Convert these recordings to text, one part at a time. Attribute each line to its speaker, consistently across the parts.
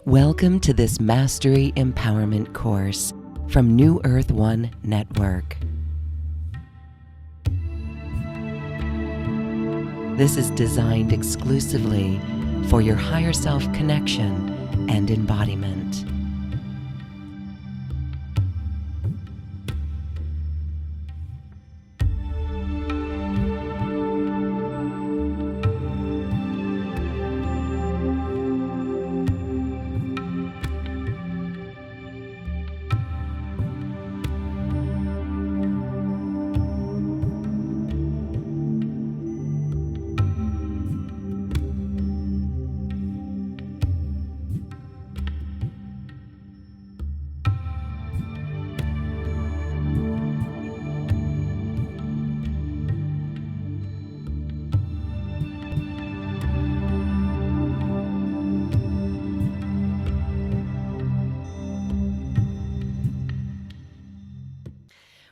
Speaker 1: Welcome to this Mastery Empowerment Course from New Earth One Network. This is designed exclusively for your higher self connection and embodiment.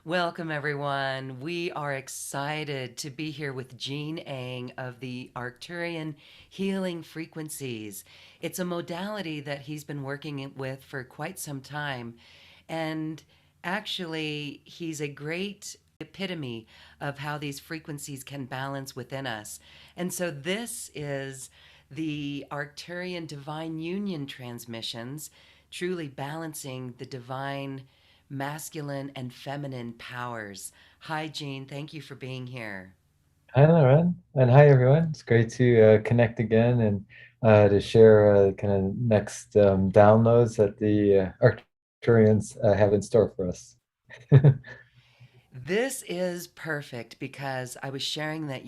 Speaker 1: Welcome, everyone. We are excited to be here with Gene Ang of the Arcturian Healing Frequencies. It's a modality that he's been working with for quite some time. And actually, he's a great epitome of how these frequencies can balance within us. And so this is the Arcturian Divine Union transmissions, truly balancing the divine masculine and feminine powers. Hi, Jean. Thank you for being here.
Speaker 2: Hi, Lauren, and hi, everyone. It's great to connect again and to share kind of next downloads that the Arcturians have in store for us.
Speaker 1: This is perfect because I was sharing that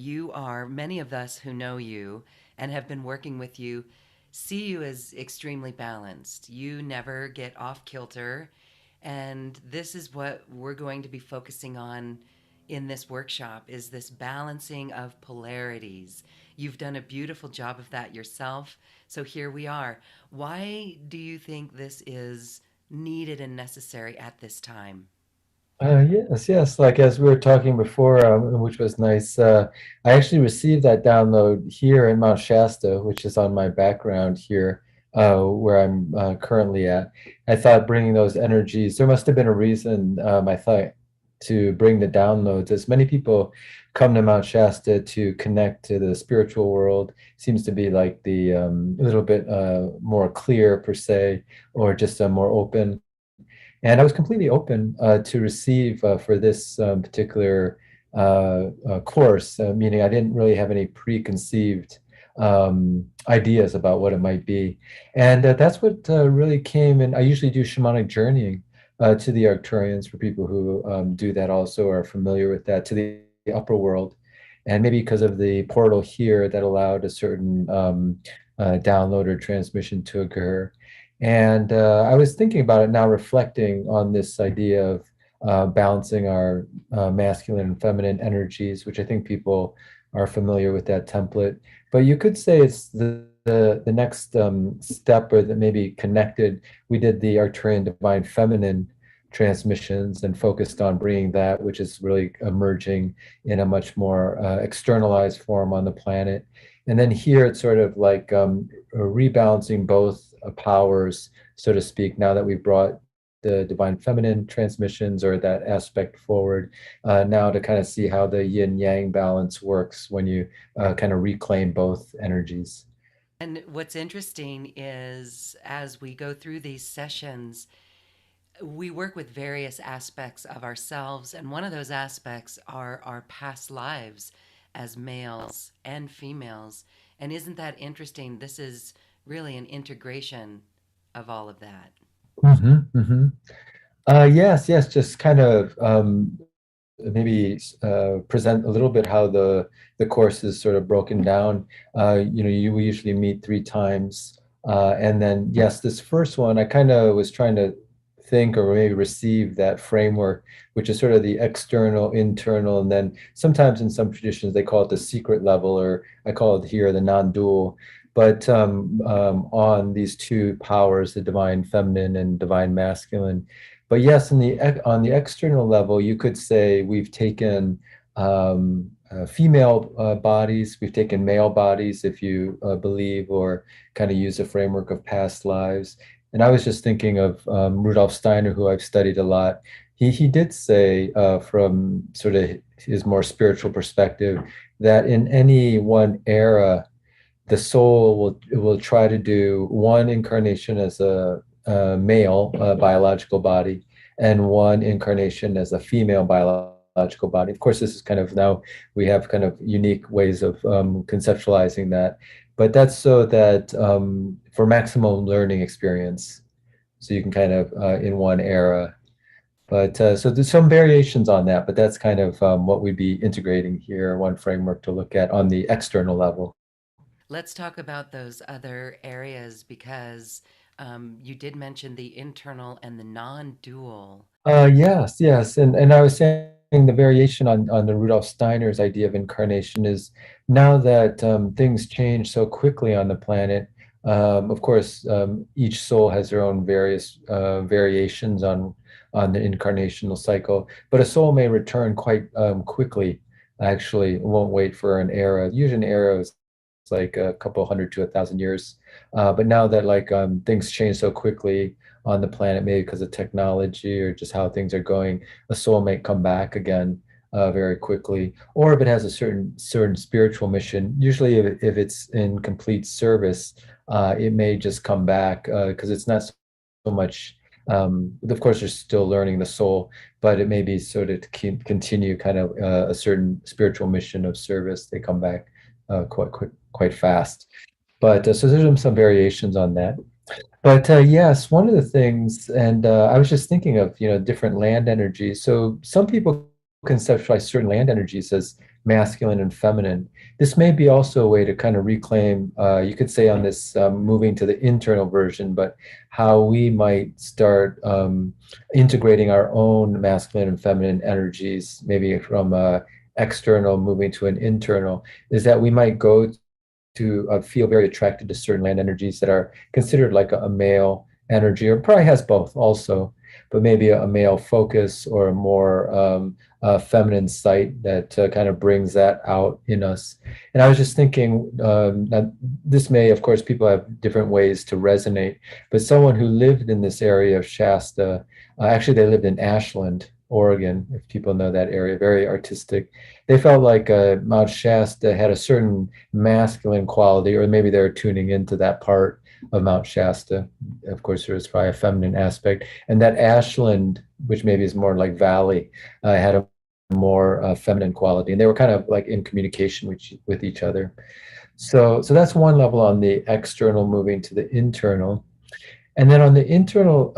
Speaker 1: many of us who know you and have been working with you, see you as extremely balanced. You never get off kilter. And this is what we're going to be focusing on in this workshop, is this balancing of polarities. You've done a beautiful job of that yourself. So here we are. Why do you think this is needed and necessary at this time?
Speaker 2: Yes. Like as we were talking before, which was nice. I actually received that download here in Mount Shasta, which is on my background here, where I'm currently at. I thought bringing those energies, there must have been a reason, I thought, to bring the downloads. As many people come to Mount Shasta to connect to the spiritual world, seems to be like the a little bit more clear per se, or just more open. And I was completely open to receive for this particular course, meaning I didn't really have any preconceived ideas about what it might be. And that's what really came in. I usually do shamanic journeying to the Arcturians for people who do that also, are familiar with that, to the upper world. And maybe because of the portal here that allowed a certain download or transmission to occur. And I was thinking about it now, reflecting on this idea of balancing our masculine and feminine energies, which I think people are familiar with that template. But you could say it's the next step, or that maybe connected. We did the Arcturian Divine Feminine transmissions and focused on bringing that, which is really emerging in a much more externalized form on the planet. And then here it's sort of like rebalancing both powers, so to speak, now that we've brought the divine feminine transmissions or that aspect forward, now to kind of see how the yin yang balance works when you kind of reclaim both energies.
Speaker 1: And what's interesting is as we go through these sessions, we work with various aspects of ourselves. And one of those aspects are our past lives as males and females. And isn't that interesting? This is really an integration of all of that.
Speaker 2: Yes, just kind of maybe present a little bit how the course is sort of broken down. We usually meet 3 times, and then yes, this first one I kind of was trying to think or maybe receive that framework, which is sort of the external, internal, and then sometimes in some traditions they call it the secret level, or I call it here the non-dual. but on these two powers, the divine feminine and divine masculine. But yes, on the external level, you could say we've taken female bodies, we've taken male bodies, if you believe or kind of use a framework of past lives. And I was just thinking of Rudolf Steiner, who I've studied a lot. He did say, from sort of his more spiritual perspective, that in any one era, the soul will try to do one incarnation as a male biological body and one incarnation as a female biological body. Of course, this is kind of now we have kind of unique ways of conceptualizing that, but that's so that for maximum learning experience, so you can kind of in one era. But so there's some variations on that, but that's kind of what we'd be integrating here, one framework to look at on the external level.
Speaker 1: Let's talk about those other areas because you did mention the internal and the non-dual.
Speaker 2: Yes, yes. And I was saying the variation on the Rudolf Steiner's idea of incarnation is now that things change so quickly on the planet, of course, each soul has their own various variations on the incarnational cycle, but a soul may return quite quickly. Actually, it won't wait for an era. Usually an era is like a couple hundred to 1,000 years. But now that like things change so quickly on the planet, maybe because of technology or just how things are going, a soul may come back again very quickly. Or if it has a certain spiritual mission, usually if it's in complete service, it may just come back because it's not so much. Of course, they're still learning the soul, but it may be sort of to continue kind of a certain spiritual mission of service. They come back quite fast. But so there's some variations on that. But yes, one of the things, and I was just thinking of, different land energies. So some people conceptualize certain land energies as masculine and feminine. This may be also a way to kind of reclaim, you could say on this moving to the internal version, but how we might start integrating our own masculine and feminine energies, maybe from external moving to an internal, is that we might go to feel very attracted to certain land energies that are considered like a male energy, or probably has both also, but maybe a male focus or a more feminine site that kind of brings that out in us. And I was just thinking that this may, of course, people have different ways to resonate, but someone who lived in this area of Shasta, actually they lived in Ashland, Oregon, if people know that area, very artistic. They felt like Mount Shasta had a certain masculine quality, or maybe they're tuning into that part of Mount Shasta. Of course, there is probably a feminine aspect. And that Ashland, which maybe is more like Valley, had a more feminine quality. And they were kind of like in communication with each other. So that's one level on the external moving to the internal. And then on the internal,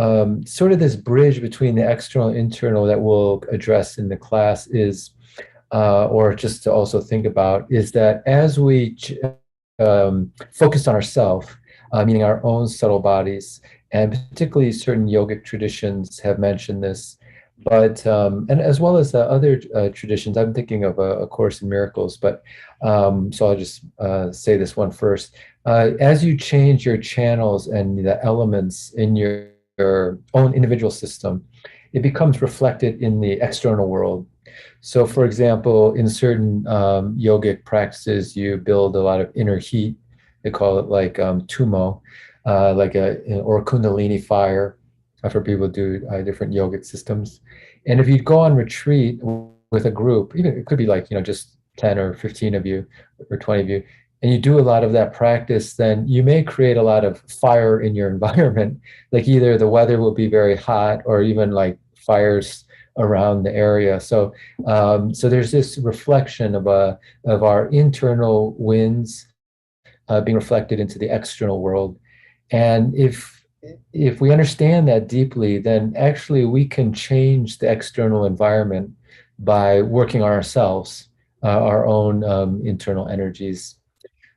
Speaker 2: sort of this bridge between the external and internal that we'll address in the class is, or just to also think about, is that as we focus on ourselves, meaning our own subtle bodies, and particularly certain yogic traditions have mentioned this, but and as well as other traditions. I'm thinking of a Course in Miracles, but so I'll just say this one first. As you change your channels and the elements in your own individual system, it becomes reflected in the external world. So, for example, in certain yogic practices, you build a lot of inner heat. They call it like tumo, or kundalini fire. I've heard people do different yogic systems. And if you go on retreat with a group, even it could be like, just 10 or 15 of you or 20 of you, and you do a lot of that practice, then you may create a lot of fire in your environment. Like either the weather will be very hot or even like fires around the area. So so there's this reflection of our internal winds being reflected into the external world. And if we understand that deeply, then actually we can change the external environment by working on ourselves, our own internal energies.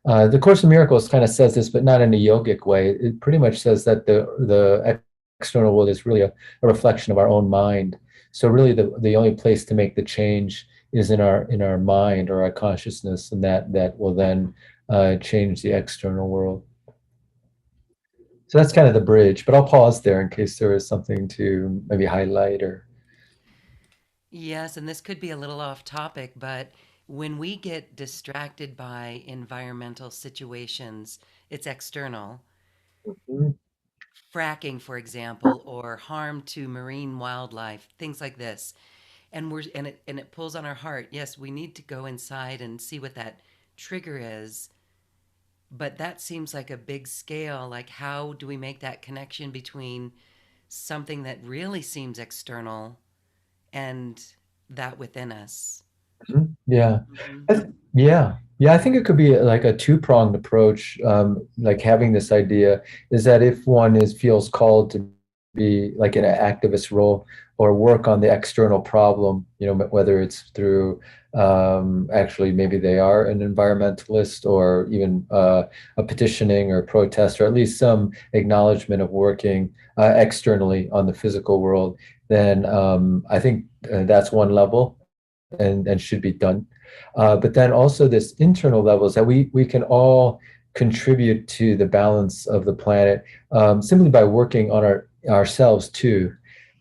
Speaker 2: The Course in Miracles kind of says this, but not in a yogic way. It pretty much says that the external world is really a reflection of our own mind. So really the only place to make the change is in our mind or our consciousness, and that will then change the external world. So that's kind of the bridge, but I'll pause there in case there is something to maybe highlight or.
Speaker 1: Yes, and this could be a little off topic, but when we get distracted by environmental situations, it's external.
Speaker 2: Mhm.
Speaker 1: Fracking, for example, or harm to marine wildlife, things like this. And it pulls on our heart. Yes, we need to go inside and see what that trigger is, but that seems like a big scale. Like, how do we make that connection between something that really seems external and that within us?
Speaker 2: Mhm. Yeah.
Speaker 1: Hmm.
Speaker 2: Yeah. Yeah, I think it could be like a two-pronged approach. Like having this idea is that if one feels called to be like in an activist role or work on the external problem, whether it's through actually maybe they are an environmentalist or even a petitioning or protest or at least some acknowledgement of working externally on the physical world, then I think that's one level and should be done. But then also this internal levels that we can all contribute to the balance of the planet simply by working on ourselves too.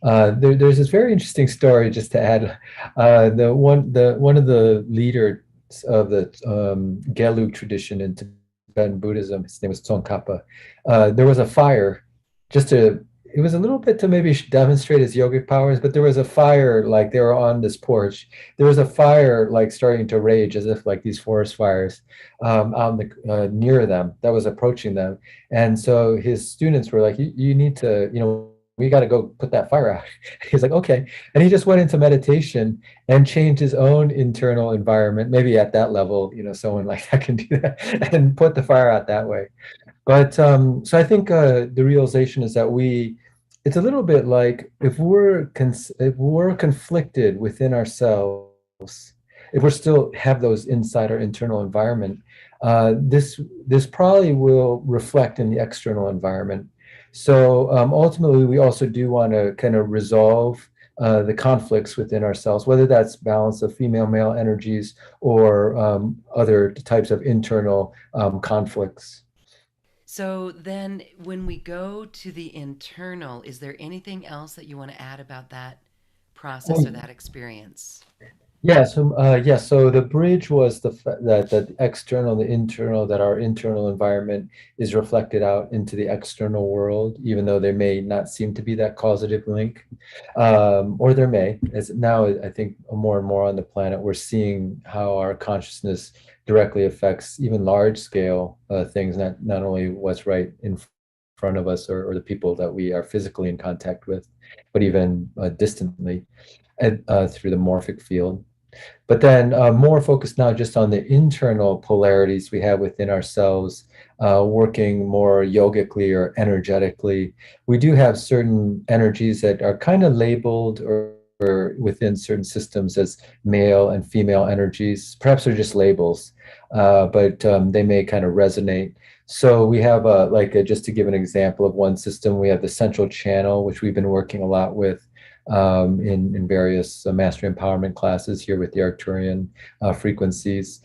Speaker 2: There's this very interesting story just to add. One of the leaders of the Gelug tradition in Tibetan Buddhism, his name was Tsongkhapa. There was a fire just to it was a little bit to maybe demonstrate his yogic powers, but there was a fire, like they were on this porch. There was a fire like starting to rage as if like these forest fires on the near them that was approaching them. And so his students were like, you need to, we got to go put that fire out. He's like, okay. And he just went into meditation and changed his own internal environment. Maybe at that level, someone like that can do that and put the fire out that way. But so I think the realization is that it's a little bit like if we're conflicted within ourselves, if we're still have those inside our internal environment, this probably will reflect in the external environment. So ultimately, we also do want to kind of resolve the conflicts within ourselves, whether that's balance of female male energies or other types of internal conflicts.
Speaker 1: So then, when we go to the internal, is there anything else that you want to add about that process or
Speaker 2: Oh,
Speaker 1: that experience?
Speaker 2: So the bridge was that the external, the internal, that our internal environment is reflected out into the external world, even though there may not seem to be that causative link, or there may. As now, I think more and more on the planet, we're seeing how our consciousness directly affects even large scale things, not only what's right in front of us or the people that we are physically in contact with, but even distantly through the morphic field. But then more focused now just on the internal polarities we have within ourselves, working more yogically or energetically. We do have certain energies that are kind of labeled or within certain systems as male and female energies. Perhaps they're just labels, but they may kind of resonate. So we have just to give an example of one system, we have the central channel, which we've been working a lot with in various mastery empowerment classes here with the Arcturian frequencies.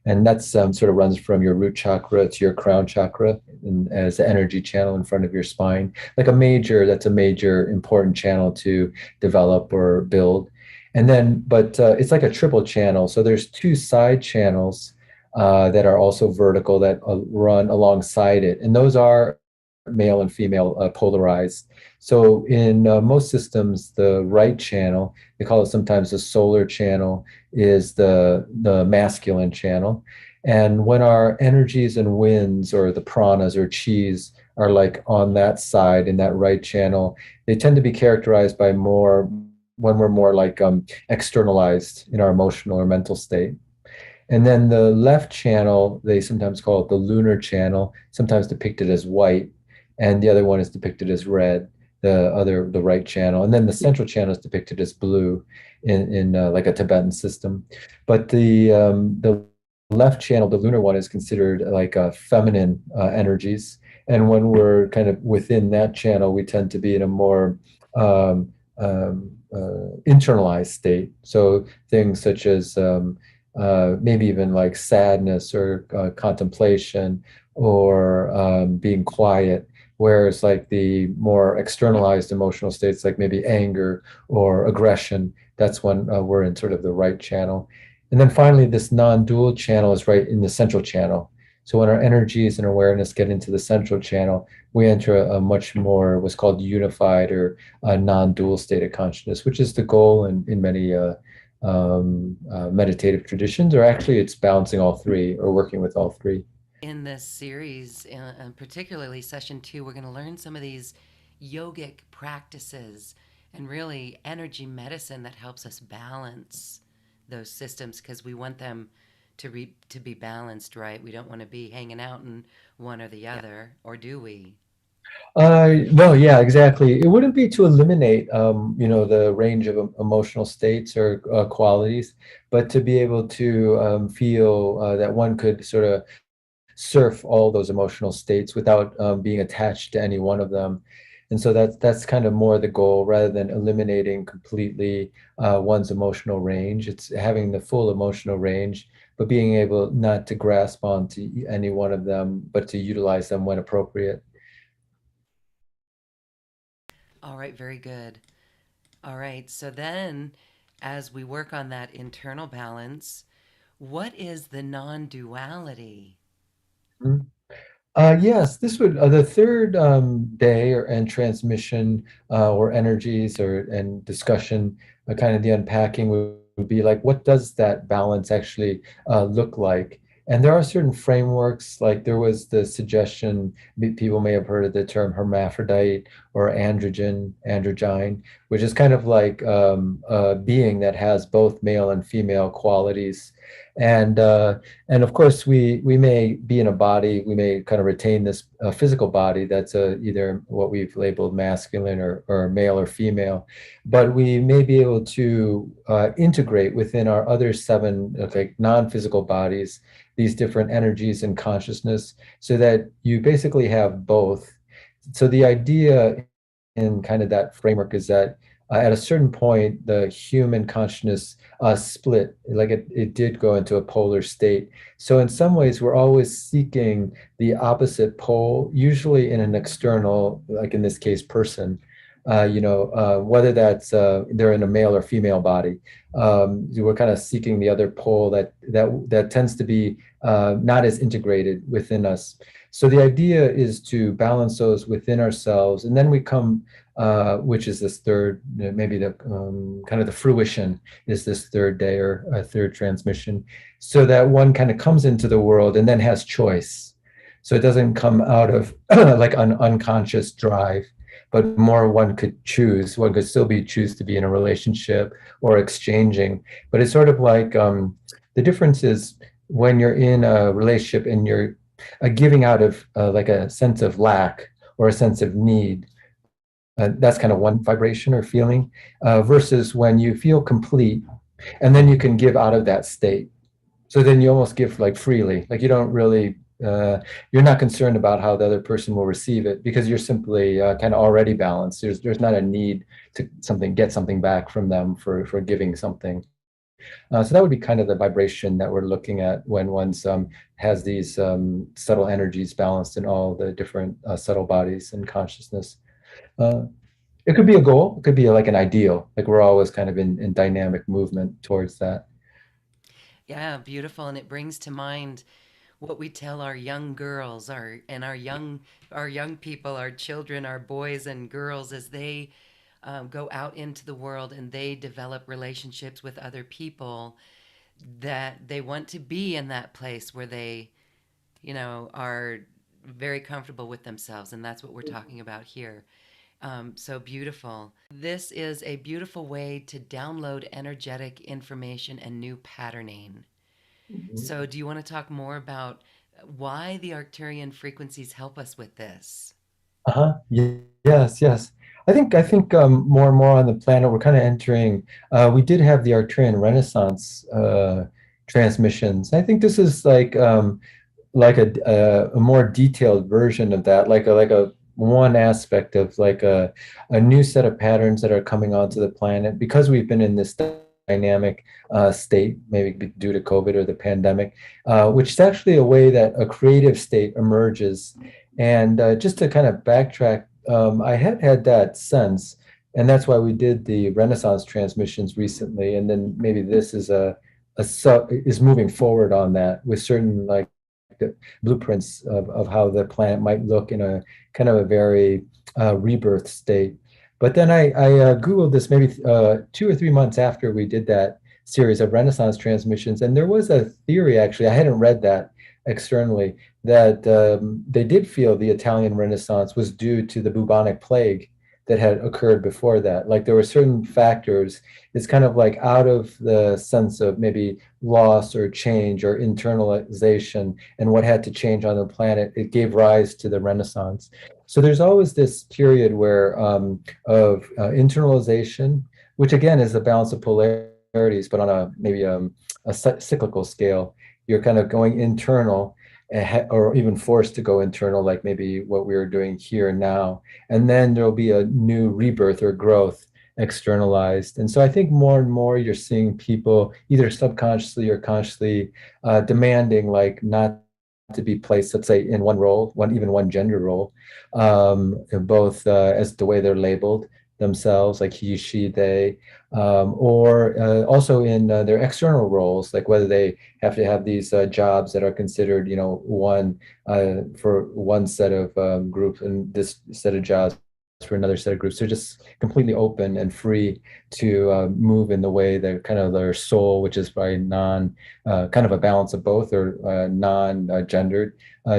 Speaker 2: And that's sort of runs from your root chakra to your crown chakra and as the energy channel in front of your spine, that's a major important channel to develop or build. And then, but it's like a triple channel. So there's two side channels that are also vertical that run alongside it. And those are male and female polarized. So in most systems, the right channel, they call it sometimes the solar channel, is the masculine channel. And when our energies and winds or the pranas or chis are like on that side in that right channel, they tend to be characterized by more when we're more like externalized in our emotional or mental state. And then the left channel, they sometimes call it the lunar channel, sometimes depicted as white, and the other one is depicted as red, the right channel. And then the central channel is depicted as blue in like a Tibetan system. But the left channel, the lunar one, is considered like feminine energies. And when we're kind of within that channel, we tend to be in a more internalized state. So things such as maybe even like sadness or contemplation or being quiet. Whereas like the more externalized emotional states, like maybe anger or aggression, that's when we're in sort of the right channel. And then finally, this non-dual channel is right in the central channel. So when our energies and awareness get into the central channel, we enter a much more what's called unified or a non-dual state of consciousness, which is the goal in many meditative traditions, or actually it's balancing all three or working with all three.
Speaker 1: In this series, particularly session 2, we're going to learn some of these yogic practices and really energy medicine that helps us balance those systems, because we want them to be balanced, right? We don't want to be hanging out in one or the other, or do we?
Speaker 2: No, yeah, exactly. It wouldn't be to eliminate, the range of emotional states or qualities, but to be able to feel that one could sort of surf all those emotional states without being attached to any one of them. And so that's kind of more the goal rather than eliminating completely one's emotional range. It's having the full emotional range, but being able not to grasp onto any one of them, but to utilize them when appropriate.
Speaker 1: All right, very good. All right, so then as we work on that internal balance, what is the non duality?
Speaker 2: Mhm. Yes, this would the third day or and transmission or energies or and discussion, kind of the unpacking would be like, what does that balance actually look like? And there are certain frameworks, like there was the suggestion, people may have heard of the term hermaphrodite or androgyne, which is kind of like a being that has both male and female qualities. And and of course, we may be in a body, we may kind of retain this physical body that's either what we've labeled masculine or male or female, but we may be able to integrate within our other seven like non-physical bodies these different energies and consciousness, so that you basically have both. So the idea in kind of that framework is that at a certain point, the human consciousness split, like it did go into a polar state. So in some ways, we're always seeking the opposite pole, usually in an external, like in this case, person. Whether that's they're in a male or female body, we're kind of seeking the other pole that tends to be not as integrated within us. So the idea is to balance those within ourselves, and then we come, which is this third, maybe the kind of the fruition is this third day or a third transmission, so that one kind of comes into the world and then has choice. So it doesn't come out of like an unconscious drive, but more one could choose. One could still choose to be in a relationship or exchanging, but it's sort of like the difference is when you're in a relationship and you're giving out of like a sense of lack or a sense of need. That's kind of one vibration or feeling, versus when you feel complete and then you can give out of that state. So then you almost give like freely, like you don't really, you're not concerned about how the other person will receive it because you're simply kind of already balanced. There's not a need to get something back from them for giving something. So that would be kind of the vibration that we're looking at when one's has these subtle energies balanced in all the different subtle bodies and consciousness. Uh, it could be a goal. It could be like an ideal. Like we're always kind of in dynamic movement towards that.
Speaker 1: Yeah, beautiful. And it brings to mind what we tell our young girls, our young people, our children, our boys and girls as they go out into the world and they develop relationships with other people, that they want to be in that place where they, are very comfortable with themselves. And that's what we're talking about here. So beautiful. This is a beautiful way to download energetic information and new patterning. So, do you want to talk more about why the Arcturian frequencies help us with this?
Speaker 2: Uh-huh. Yes, yes. I think more and more on the planet we're kind of entering. We did have the Arcturian Renaissance transmissions. I think this is like a more detailed version of that, like a one aspect of like a new set of patterns that are coming onto the planet because we've been in this dynamic state, maybe due to COVID or the pandemic, which is actually a way that a creative state emerges. And just to kind of backtrack, I had had that sense, and that's why we did the Renaissance transmissions recently. And then maybe this is is moving forward on that with certain like the blueprints of how the planet might look in a kind of a very rebirth state. But then I Googled this maybe 2 or 3 months after we did that series of Renaissance transmissions, and there was a theory, actually, I hadn't read that externally, that they did feel the Italian Renaissance was due to the bubonic plague that had occurred before that. Like there were certain factors, it's kind of like out of the sense of maybe loss or change or internalization and what had to change on the planet, it gave rise to the Renaissance. So there's always this period where of internalization, which again is the balance of polarities, but on a maybe a cyclical scale. You're kind of going internal or even forced to go internal, like maybe what we are doing here now. And then there'll be a new rebirth or growth externalized. And so I think more and more you're seeing people either subconsciously or consciously demanding like not to be placed, let's say, in one role, even one gender role, both as the way they're labeled themselves, like he, she, they, or also in their external roles, like whether they have to have these jobs that are considered, one for one set of groups and this set of jobs for another set of groups. They're just completely open and free to move in the way that kind of their soul, which is by kind of a balance of both or non-gendered,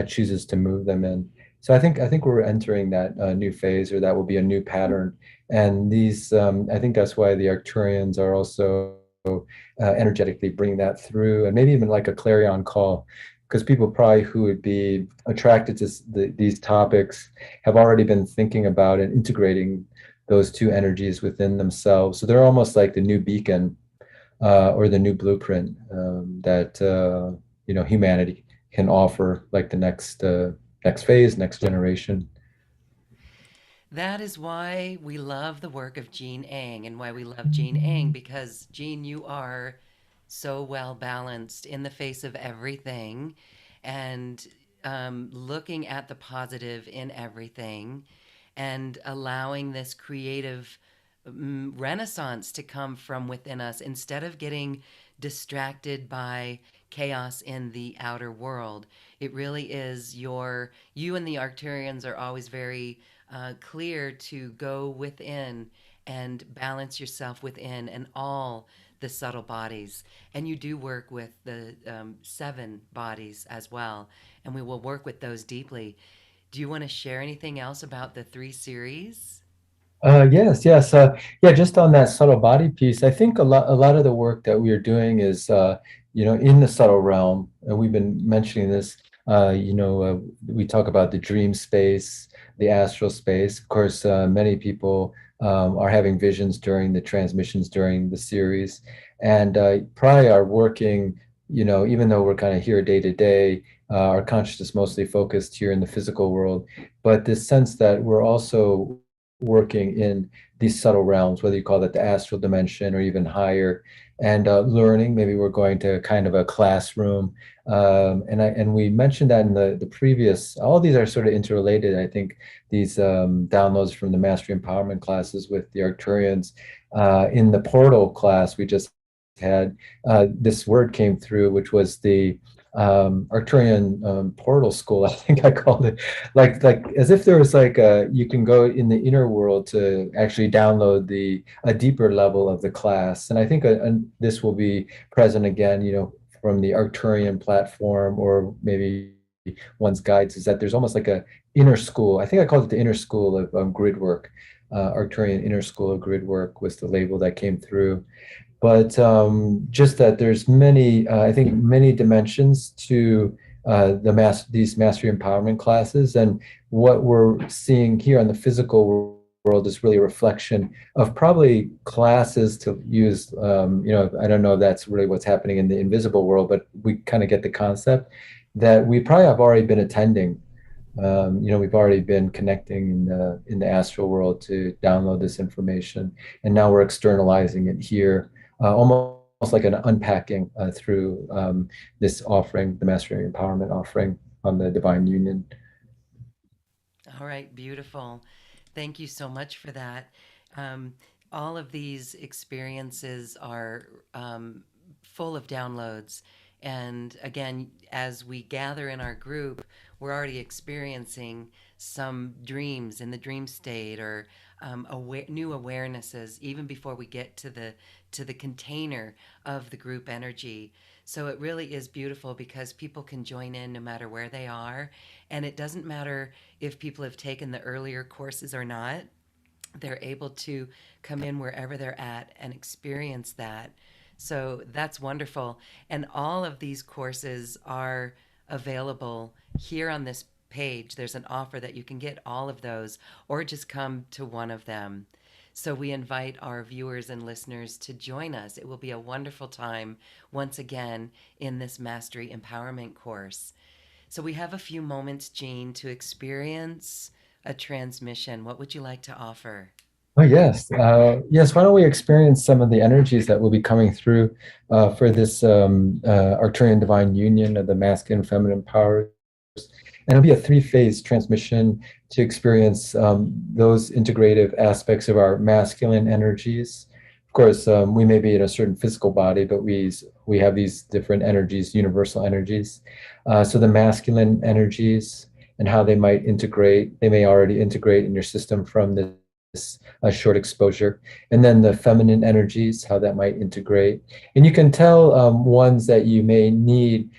Speaker 2: chooses to move them in. So I think we're entering that new phase, or that will be a new pattern. And these, I think that's why the Arcturians are also energetically bringing that through, and maybe even like a clarion call, because people probably who would be attracted to these topics have already been thinking about and integrating those two energies within themselves. So they're almost like the new beacon or the new blueprint that humanity can offer, like the next phase, next generation.
Speaker 1: That is why we love the work of Jean Eng and why we love Jean Eng, because Jean, you are so well balanced in the face of everything and looking at the positive in everything and allowing this creative renaissance to come from within us instead of getting distracted by chaos in the outer world. It really is you and the Arcturians are always very clear to go within and balance yourself within and all the subtle bodies. And you do work with the 7 bodies as well. And we will work with those deeply. Do you want to share anything else about the 3 series?
Speaker 2: Yes, yes. Yeah, just on that subtle body piece, I think a lot of the work that we are doing is, in the subtle realm, and we've been mentioning this, we talk about the dream space, the astral space. Of course, many people are having visions during the transmissions during the series, and probably are working, even though we're kind of here day to day, our consciousness mostly focused here in the physical world, but this sense that we're also working in these subtle realms, whether you call that the astral dimension or even higher, and learning. Maybe we're going to kind of a classroom, and we mentioned that in the previous. All these are sort of interrelated. I think these downloads from the Mastery Empowerment classes with the Arcturians. In the portal class we just had, this word came through, which was the Arcturian portal school, I think I called it, like as if there was like you can go in the inner world to actually download a deeper level of the class. And I think this will be present again, from the Arcturian platform, or maybe one's guides, is that there's almost like a inner school. I think I called it the inner school of grid work. Arcturian Inner School of Grid Work was the label that came through. But just that there's I think many dimensions to these mastery empowerment classes, and what we're seeing here on the physical world is really a reflection of probably classes to use. I don't know if that's really what's happening in the invisible world, but we kind of get the concept that we probably have already been attending. We've already been connecting in the astral world to download this information, and now we're externalizing it here almost like an unpacking through this offering, the Mastery Empowerment offering on the Divine Union.
Speaker 1: All right, beautiful. Thank you so much for that. Um, all of these experiences are full of downloads. And again, as we gather in our group, we're already experiencing some dreams in the dream state or new awarenesses even before we get to the container of the group energy. So it really is beautiful because people can join in no matter where they are, and it doesn't matter if people have taken the earlier courses or not. They're able to come in wherever they're at and experience that. So that's wonderful. And all of these courses are available here on this page. There's an offer that you can get all of those or just come to one of them. So we invite our viewers and listeners to join us. It will be a wonderful time once again in this Mastery Empowerment course. So we have a few moments, Jean, to experience a transmission. What would you like to offer?
Speaker 2: Oh, yes. Yes, why don't we experience some of the energies that will be coming through for this Arcturian Divine Union of the masculine and feminine powers. And it'll be a three-phase transmission to experience those integrative aspects of our masculine energies. Of course, we may be in a certain physical body, but we have these different energies, universal energies. So the masculine energies and how they might integrate, they may already integrate in your system from this short exposure. And then the feminine energies, how that might integrate. And you can tell ones that you may need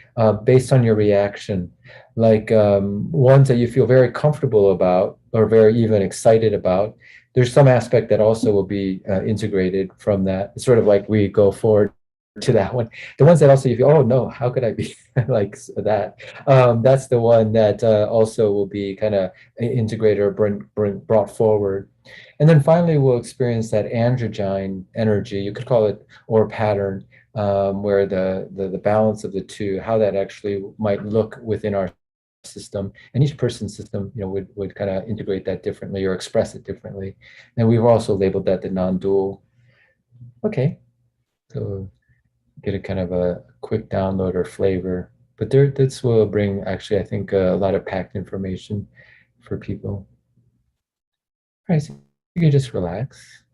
Speaker 2: based on your reaction, like ones that you feel very comfortable about or very even excited about. There's some aspect that also will be integrated from that. It's sort of like we go forward to that one. The ones that also you feel, oh no, how could I be like that? That's the one that also will be kind of integrated or brought forward. And then finally, we'll experience that androgyne energy, you could call it, or pattern, where the balance of the two, how that actually might look within our system, and each person's system, would kind of integrate that differently or express it differently. And we've also labeled that the non-dual. Okay, so get a kind of a quick download or flavor. But this will bring actually, I think, a lot of packed information for people. All right, so you can just relax.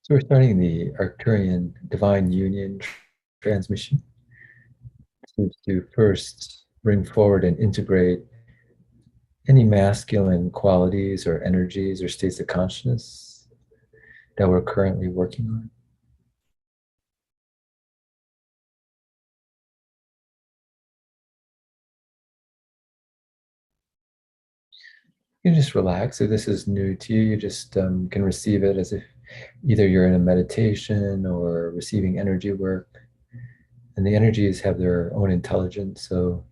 Speaker 2: So we're starting the Arcturian Divine Union transmission to first bring forward and integrate any masculine qualities or energies or states of consciousness that we're currently working on. You can just relax. If this is new to you, you just can receive it as if either you're in a meditation or receiving energy work. And the energies have their own intelligence, so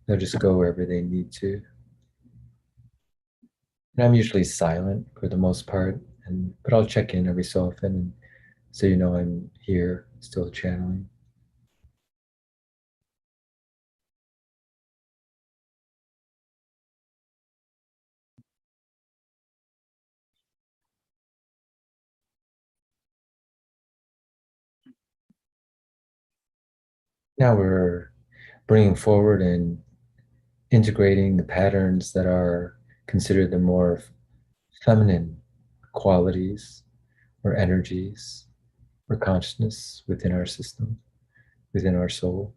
Speaker 2: they'll just go wherever they need to. And I'm usually silent for the most part, but I'll check in every so often, and so I'm here still channeling. Now we're bringing forward and integrating the patterns that are considered the more feminine qualities or energies or consciousness within our system, within our soul.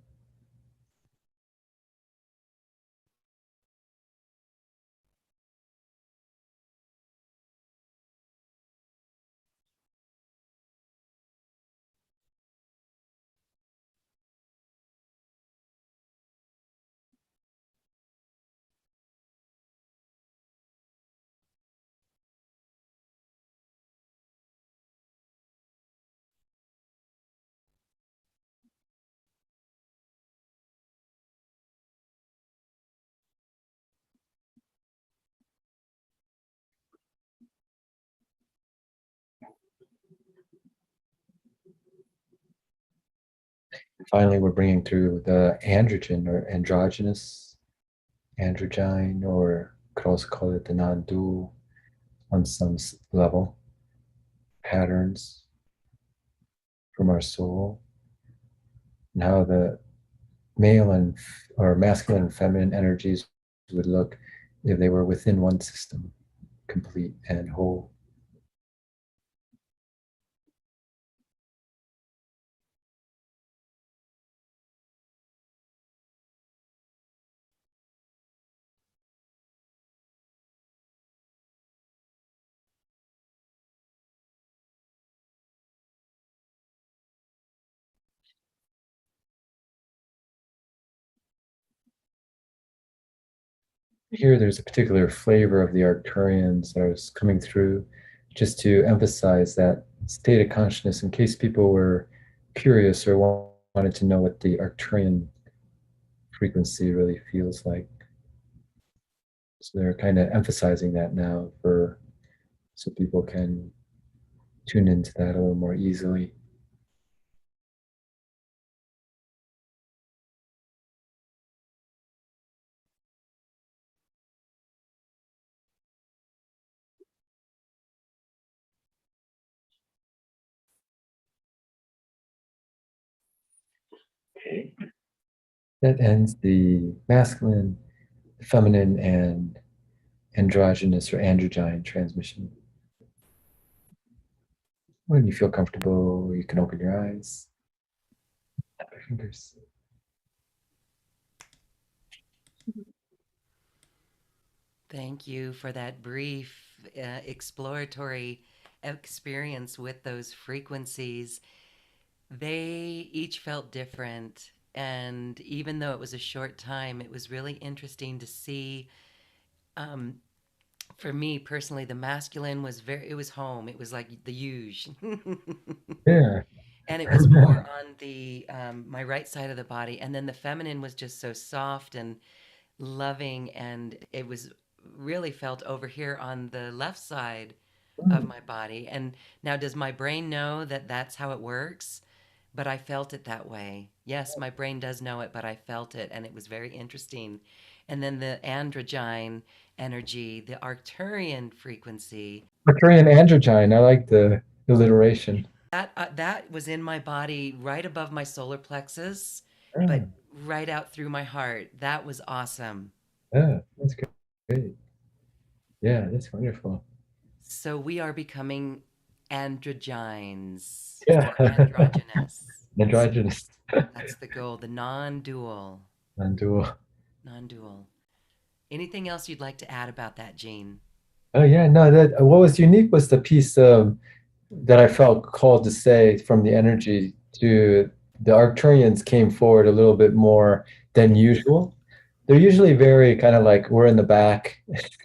Speaker 2: Finally, we're bringing through the androgen or androgynous, androgyne, or could also call it the non-dual on some level, patterns from our soul, and how the male and or masculine and feminine energies would look if they were within one system, complete and whole. Here, there's a particular flavor of the Arcturians that was coming through just to emphasize that state of consciousness in case people were curious or wanted to know what the Arcturian frequency really feels like. So they're kind of emphasizing that now for so people can tune into that a little more easily. That ends the masculine, feminine, and androgynous or androgyne transmission. When you feel comfortable, you can open your eyes, tap your fingers.
Speaker 1: Thank you for that brief exploratory experience with those frequencies. They each felt different. And even though it was a short time, it was really interesting to see. Um, for me personally, the masculine was it was home. It was like the huge.
Speaker 2: Yeah.
Speaker 1: And it was more on the my right side of the body. And then the feminine was just so soft and loving. And it was really felt over here on the left side of my body. And now, does my brain know that that's how it works? But I felt it that way. Yes, my brain does know it, but I felt it, and it was very interesting. And then the androgyne energy, the Arcturian frequency,
Speaker 2: Arcturian androgyne. I like the alliteration.
Speaker 1: that was in my body right above my solar plexus,
Speaker 2: Yeah,
Speaker 1: but right out through my heart. That was awesome.
Speaker 2: yeah, that's great. Yeah, that's wonderful.
Speaker 1: So we are becoming androgynes
Speaker 2: Yeah.
Speaker 1: or androgynous.
Speaker 2: Androgynous.
Speaker 1: That's the goal, the non-dual.
Speaker 2: Non-dual.
Speaker 1: Non-dual. Anything else you'd like to add about that, Gene?
Speaker 2: Oh yeah, no, that what was unique was the piece that I felt called to say from the energy to the Arcturians came forward a little bit more than usual. They're usually very kind of like we're in the back,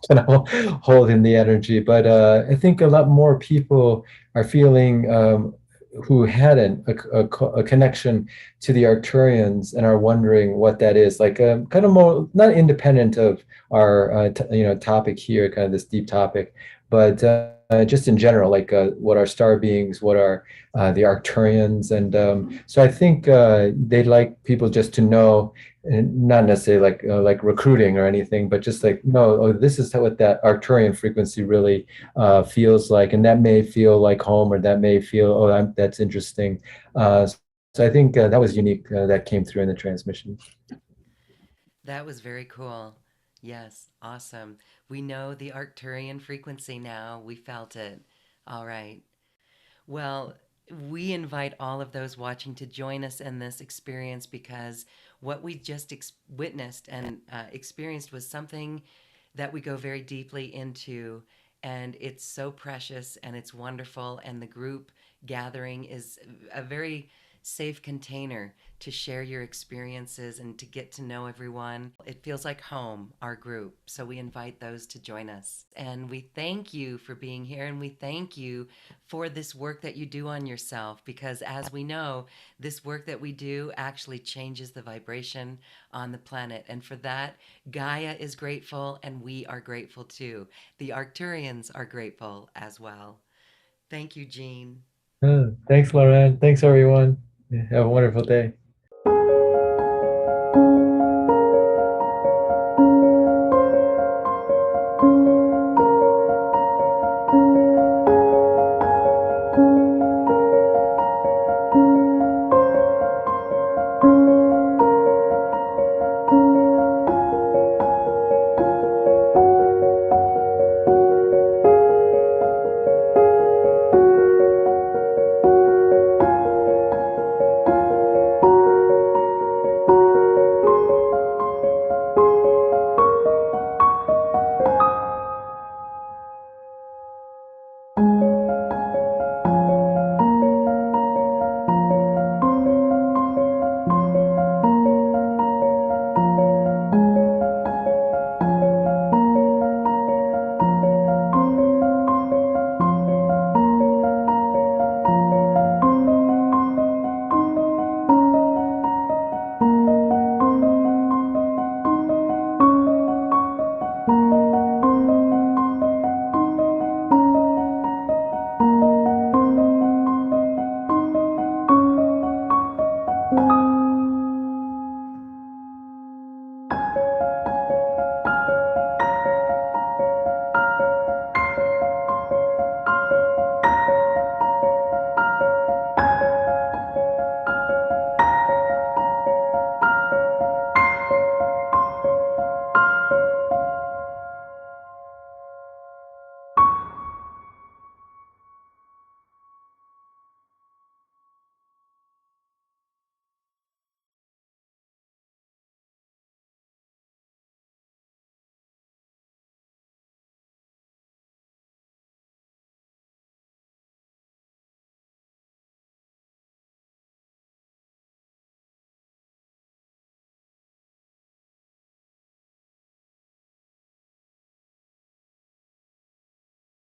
Speaker 2: kind of holding the energy. But I think a lot more people are feeling who hadn't a connection to the Arcturians and are wondering what that is. Like kind of more not independent of our topic here, kind of this deep topic, but just in general, like what are star beings, what are the Arcturians, and so I think they'd like people just to know, and not necessarily like recruiting or anything, but just like no, oh, this is what that Arcturian frequency really feels like, and that may feel like home, or that may feel that's interesting. So I think that was unique that came through in the transmission.
Speaker 1: That was very cool. Yes, awesome. We know the Arcturian frequency now. We felt it. All right. Well, we invite all of those watching to join us in this experience because what we just witnessed and experienced was something that we go very deeply into. And it's so precious and it's wonderful. And the group gathering is a very safe container to share your experiences and to get to know everyone. It feels like home, our group. So we invite those to join us. And we thank you for being here and we thank you for this work that you do on yourself because as we know, this work that we do actually changes the vibration on the planet. And for that, Gaia is grateful and we are grateful too. The Arcturians are grateful as well. Thank you, Jean.
Speaker 2: Thanks, Lauren. Thanks, everyone. Have a wonderful day.